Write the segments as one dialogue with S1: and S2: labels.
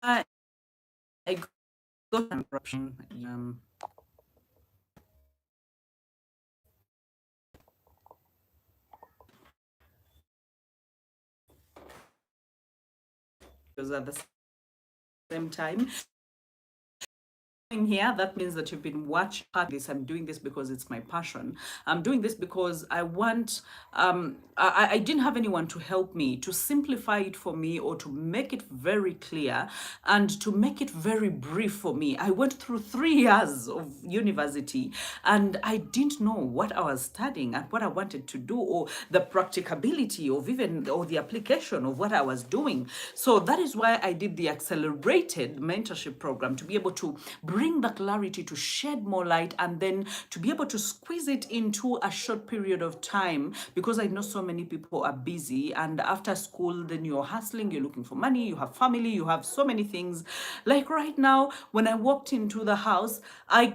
S1: I got an interruption. Because at the same time, here, that means that you've been watching this. I'm doing this because it's my passion. I'm doing this because I want, I didn't have anyone to help me to simplify it for me or to make it very clear and to make it very brief for me. I went through 3 years of university and I didn't know what I was studying and what I wanted to do or the practicability of even or the application of what I was doing. So that is why I did the accelerated mentorship program, to be able to bring the clarity, to shed more light, and then to be able to squeeze it into a short period of time, because I know so many people are busy and after school then you're hustling, you're looking for money, you have family, you have so many things. Like right now, when I walked into the house, I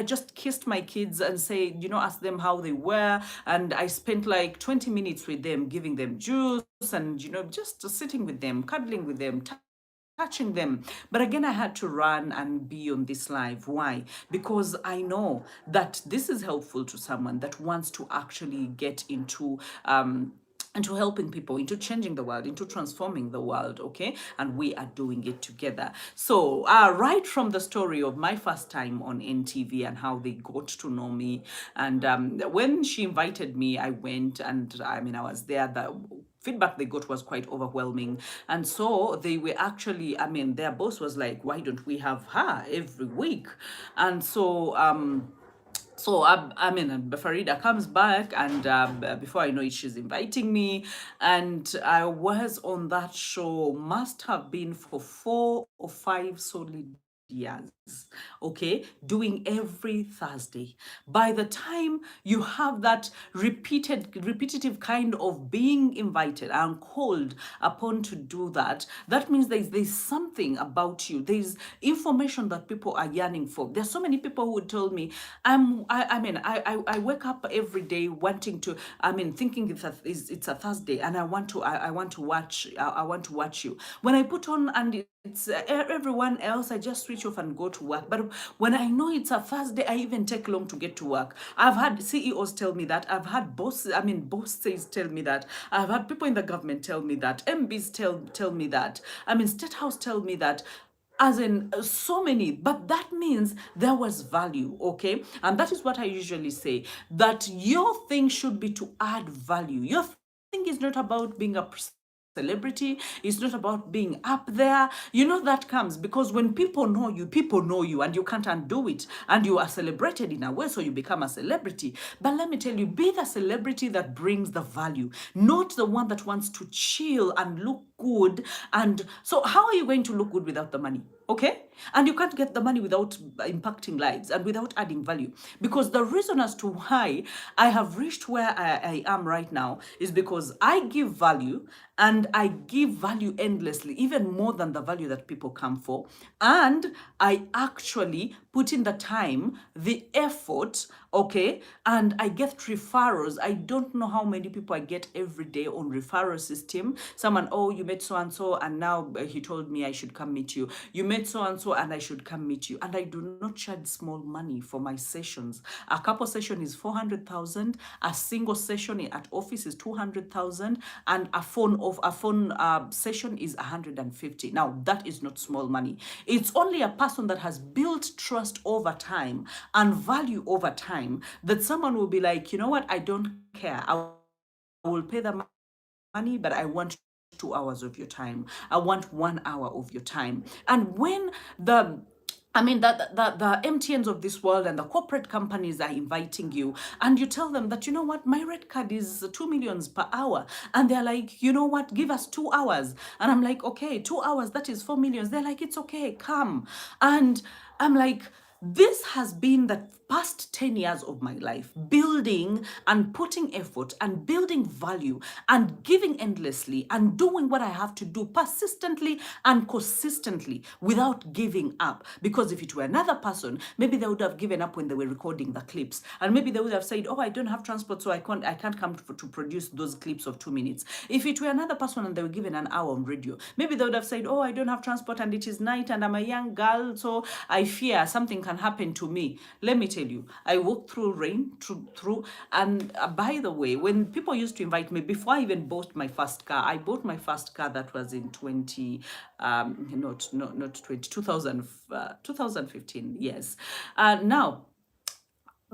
S1: just kissed my kids and said, asked them how they were, and I spent like 20 minutes with them, giving them juice and just sitting with them, cuddling with them, touching them. But again, I had to run and be on this live. Why? Because I know that this is helpful to someone that wants to actually get into helping people, into changing the world, into transforming the world, okay? And we are doing it together. So, right from the story of my first time on NTV and how they got to know me, and when she invited me, I went, and I mean, I was there. The feedback they got was quite overwhelming, and so they were actually, I mean, their boss was like, why don't we have her every week? And so I mean, Farida comes back, and before I know it, she's inviting me, and I was on that show. Must have been for 4 or 5 solid years, okay, doing every Thursday. By the time you have that repetitive kind of being invited and called upon to do that, that means there's something about you. There's information that people are yearning for. There's so many people who would tell me, I wake up every day wanting to, I mean, thinking it's a Thursday, and I want to watch, I want to watch you. When I put on and it's everyone else, I just switch off and go to work. But when I know it's a Thursday, I even take long to get to work. I've had CEOs tell me that. I've had bosses tell me that. I've had people in the government tell me that. MBs tell me that. I mean, State House tell me that, as in so many. But that means there was value, okay? And that is what I usually say, that your thing should be to add value. Your thing is not about being a celebrity. It's not about being up there. That comes because when people know you, and you can't undo it, and you are celebrated in a way, so you become a celebrity. But let me tell you, be the celebrity that brings the value, not the one that wants to chill and look good. And so how are you going to look good without the money? Okay? And you can't get the money without impacting lives and without adding value. Because the reason as to why I have reached where I am right now is because I give value, and I give value endlessly, even more than the value that people come for. And I actually put in the time, the effort, okay? And I get referrals. I don't know how many people I get every day on referral system. Someone, oh, you met so and so, and now he told me I should come meet you. You met so and so, and I should come meet you. And I do not charge small money for my sessions. A couple session is 400,000. A single session at office is 200,000, and a phone session is 150. Now that is not small money. It's only a person that has built trust over time and value over time, that someone will be like, you know what, I don't care. I will pay the money, but I want 2 hours of your time. I want 1 hour of your time. And when the MTNs of this world and the corporate companies are inviting you, and you tell them that, you know what, my red card is 2 millions per hour. And they're like, you know what, give us 2 hours. And I'm like, okay, 2 hours, that is 4 millions. They're like, it's okay, come. And I'm like, This has been the past 10 years of my life, building and putting effort and building value and giving endlessly and doing what I have to do persistently and consistently without giving up. Because if it were another person, maybe they would have given up when they were recording the clips. And maybe they would have said, oh, I don't have transport, so I can't come to produce those clips of 2 minutes. If it were another person and they were given an hour on radio, maybe they would have said, oh, I don't have transport and it is night and I'm a young girl, so I fear something can happen to me. Let me tell you, I walked through rain, through and by the way, when people used to invite me, before I even bought my first car, I bought my first car that was in 20, not 20, 2000, 2015, yes. Now,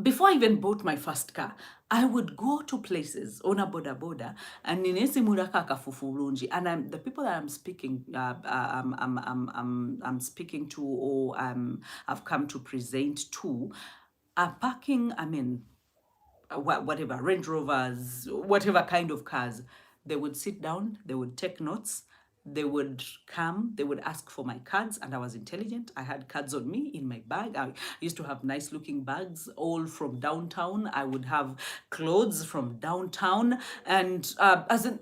S1: before I even bought my first car, I would go to places on a boda and ninesi muraka kafufulunji, and the people that I'm speaking, I'm speaking to, or I've come to present to, are parking. I mean, whatever, Range Rovers, whatever kind of cars. They would sit down, they would take notes, they would come, they would ask for my cards, and I was intelligent. I had cards on me in my bag. I used to have nice looking bags, all from downtown. I would have clothes from downtown, and as in,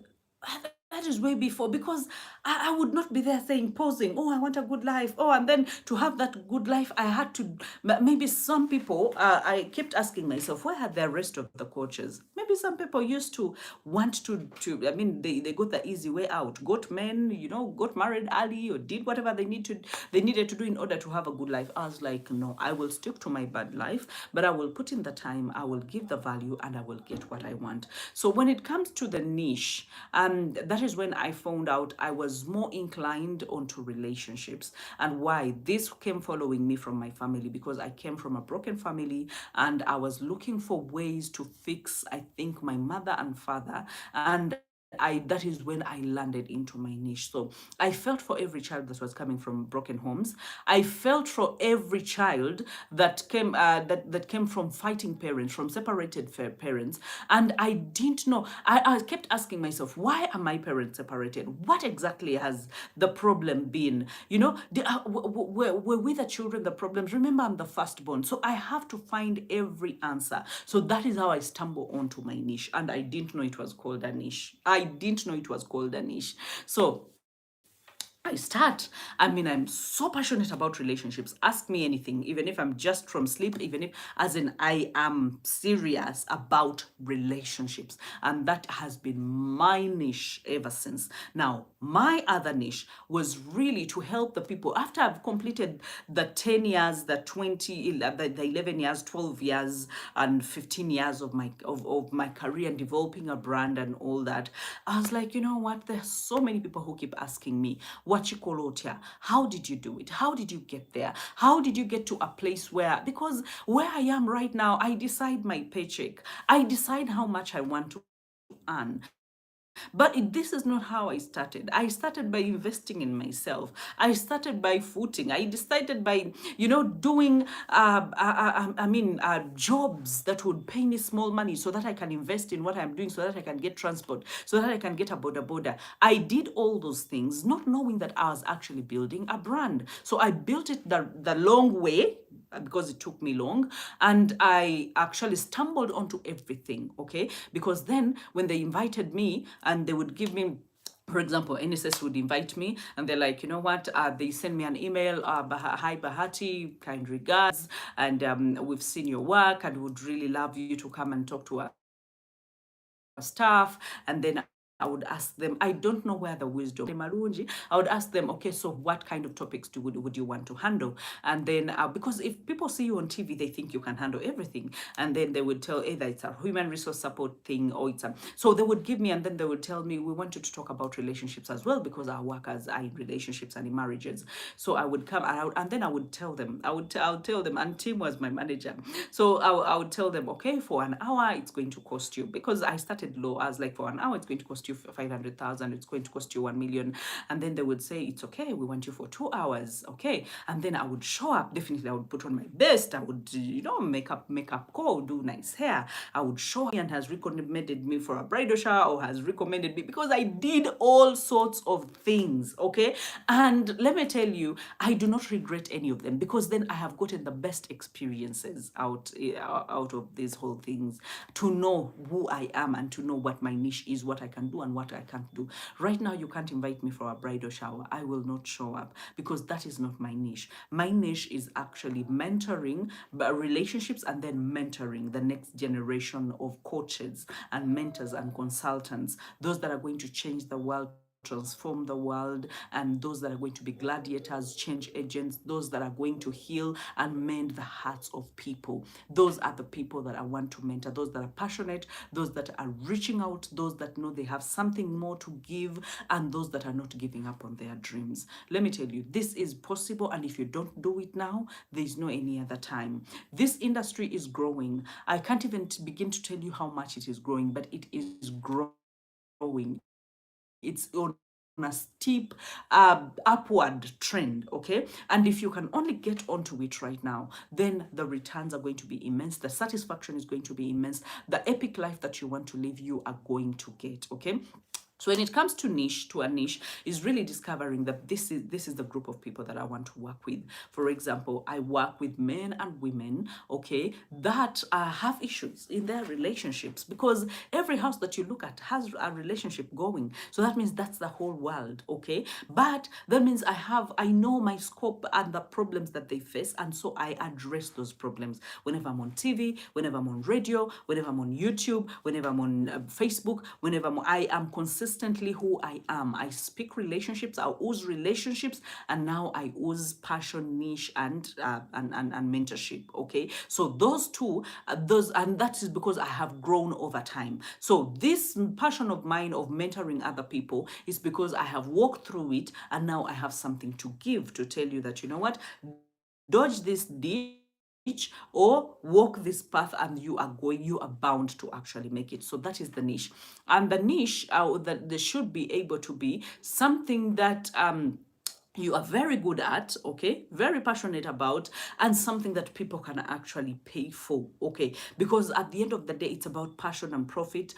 S1: that is way before, because I would not be there saying, posing, oh, I want a good life. Oh, and then to have that good life, I had to, maybe some people, I kept asking myself, where are the rest of the coaches? Maybe some people used to want I mean, they got the easy way out, got men, got married early or did whatever they needed to do in order to have a good life. I was like, no, I will stick to my bad life, but I will put in the time, I will give the value, and I will get what I want. So when it comes to the niche, that is when I found out I was more inclined onto relationships. And why? This came following me from my family, because I came from a broken family and I was looking for ways to fix, I think, my mother and father. And that is when I landed into my niche. So I felt for every child that was coming from broken homes. I felt for every child that came that came from fighting parents, from separated parents. And I didn't know. I kept asking myself, why are my parents separated? What exactly has the problem been? Were we the children the problems? Remember, I'm the firstborn, so I have to find every answer. So that is how I stumble onto my niche, and I didn't know it was called a niche. I didn't know it was called a niche. So I'm so passionate about relationships. Ask me anything, even if I'm just from sleep, even if, as in, I am serious about relationships. And that has been my niche ever since. Now, my other niche was really to help the people. After I've completed the 10 years, the 20, the 11 years, 12 years, and 15 years of my career and developing a brand and all that, I was like, you know what? There's so many people who keep asking me, Wachikolotia, how did you do it? How did you get there? How did you get to a place because where I am right now, I decide my paycheck. I decide how much I want to earn. But this is not how I started. I started by investing in myself. I started by footing. I decided by, doing, jobs that would pay me small money so that I can invest in what I'm doing, so that I can get transport, so that I can get a border. I did all those things, not knowing that I was actually building a brand. So I built it the long way, because it took me long, and I actually stumbled onto everything, okay? Because then when they invited me and they would give me, for example, NSS would invite me and they're like, you know what, they send me an email, hi Bahati, kind regards, and we've seen your work and would really love you to come and talk to our staff. And then I would ask them, I don't know where the wisdom, I would ask them, okay, so what kind of topics would you want to handle? And then, because if people see you on TV, they think you can handle everything. And then they would tell either it's a human resource support thing or it's so they would give me, and then they would tell me, we want you to talk about relationships as well, because our workers are in relationships and in marriages. So I would come and then I would tell them, I would tell them, and Tim was my manager. So I would tell them, okay, for an hour, it's going to cost you, because I started low. I was like, for an hour, it's going to cost you you 500,000, it's going to cost you 1 million. And then they would say, it's okay, we want you for 2 hours. Okay. And then I would show up. Definitely, I would put on my best. I would, makeup call, do nice hair. I would show up and has recommended me for a bridal shower or has recommended me because I did all sorts of things. Okay. And let me tell you, I do not regret any of them because then I have gotten the best experiences out of these whole things, to know who I am and to know what my niche is, what I can do and what I can't do. Right now, you can't invite me for a bridal shower. I will not show up because that is not my niche. My niche is actually mentoring relationships and then mentoring the next generation of coaches and mentors and consultants, those that are going to change the world, transform the world, and those that are going to be gladiators, change agents, those that are going to heal and mend the hearts of people. Those are the people that I want to mentor, those that are passionate, those that are reaching out, those that know they have something more to give, and those that are not giving up on their dreams. Let me tell you, this is possible, and if you don't do it now, there is no any other time. This industry is growing. I can't even begin to tell you how much it is growing, but it is growing. It's on a steep upward trend, okay? And if you can only get onto it right now, then the returns are going to be immense. The satisfaction is going to be immense. The epic life that you want to live, you are going to get, okay? So when it comes to a niche is really discovering that this is the group of people that I want to work with. For example, I work with men and women, okay, that have issues in their relationships, because every house that you look at has a relationship going. So that means that's the whole world, okay? But that means I know my scope and the problems that they face, and so I address those problems whenever I'm on TV, whenever I'm on radio, whenever I'm on YouTube, whenever I'm on Facebook, whenever I am consistently who I am. I speak relationships, I ooze relationships, and now I ooze passion, niche, and mentorship. Okay, so those two, and that is because I have grown over time. So this passion of mine of mentoring other people is because I have walked through it, and now I have something to give, to tell you that, you know what, dodge this ditch or walk this path, and you are bound to actually make it. So that is the niche. And the niche that they should be able to be something that you are very good at, okay, very passionate about, and something that people can actually pay for, okay, because at the end of the day, it's about passion and profit,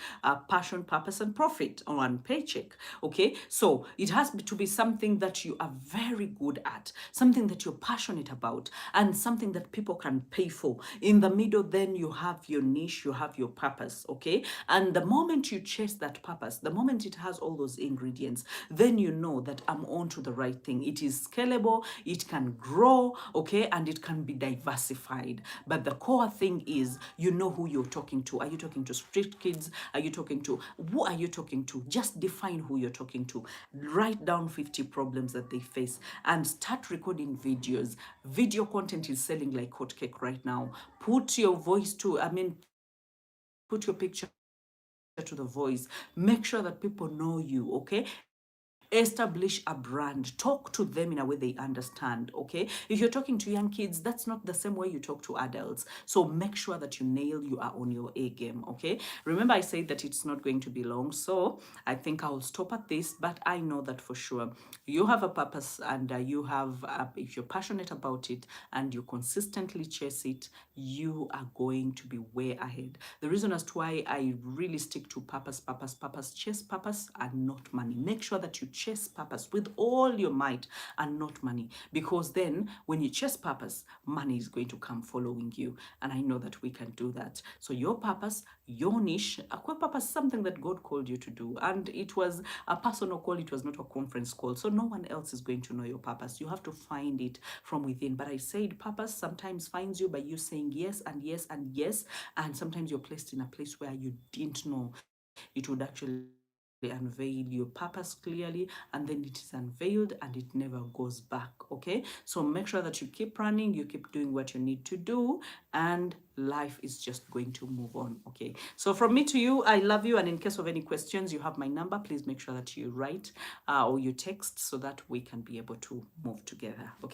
S1: passion, purpose, and profit on one paycheck, okay. So it has to be something that you are very good at, something that you're passionate about, and something that people can pay for. In the middle, then you have your niche, you have your purpose, okay. And the moment you chase that purpose, the moment it has all those ingredients, then you know that I'm on to the right thing. It is scalable, it can grow, okay, and it can be diversified. But the core thing is, you know who you're talking to. Are you talking to street kids? Are you talking to, who are you talking to? Just define who you're talking to. Write down 50 problems that they face and start recording videos. Video content is selling like hotcake right now. Put your voice to, put your picture to the voice. Make sure that people know you, okay? Establish a brand. Talk to them in a way they understand, okay? If you're talking to young kids, that's not the same way you talk to adults. So make sure that you nail, you are on your A game, okay? Remember, I said that it's not going to be long, so I think I'll stop at this, but I know that for sure you have a purpose, and if you're passionate about it and you consistently chase it, you are going to be way ahead. The reason as to why I really stick to purpose, chase purpose and not money. Make sure that you chase purpose with all your might and not money, because then when you chase purpose, money is going to come following you. And I know that we can do that. So your purpose, your niche, a core purpose is something that God called you to do. And it was a personal call, it was not a conference call. So no one else is going to know your purpose. You have to find it from within. But I said purpose sometimes finds you by you saying yes and yes and yes. And sometimes you're placed in a place where you didn't know it would actually unveil your purpose clearly, and then it is unveiled and it never goes back, okay? So make sure that you keep running, you keep doing what you need to do, and life is just going to move on, okay? So from me to you, I love you, and in case of any questions, you have my number. Please make sure that you write or you text so that we can be able to move together, okay?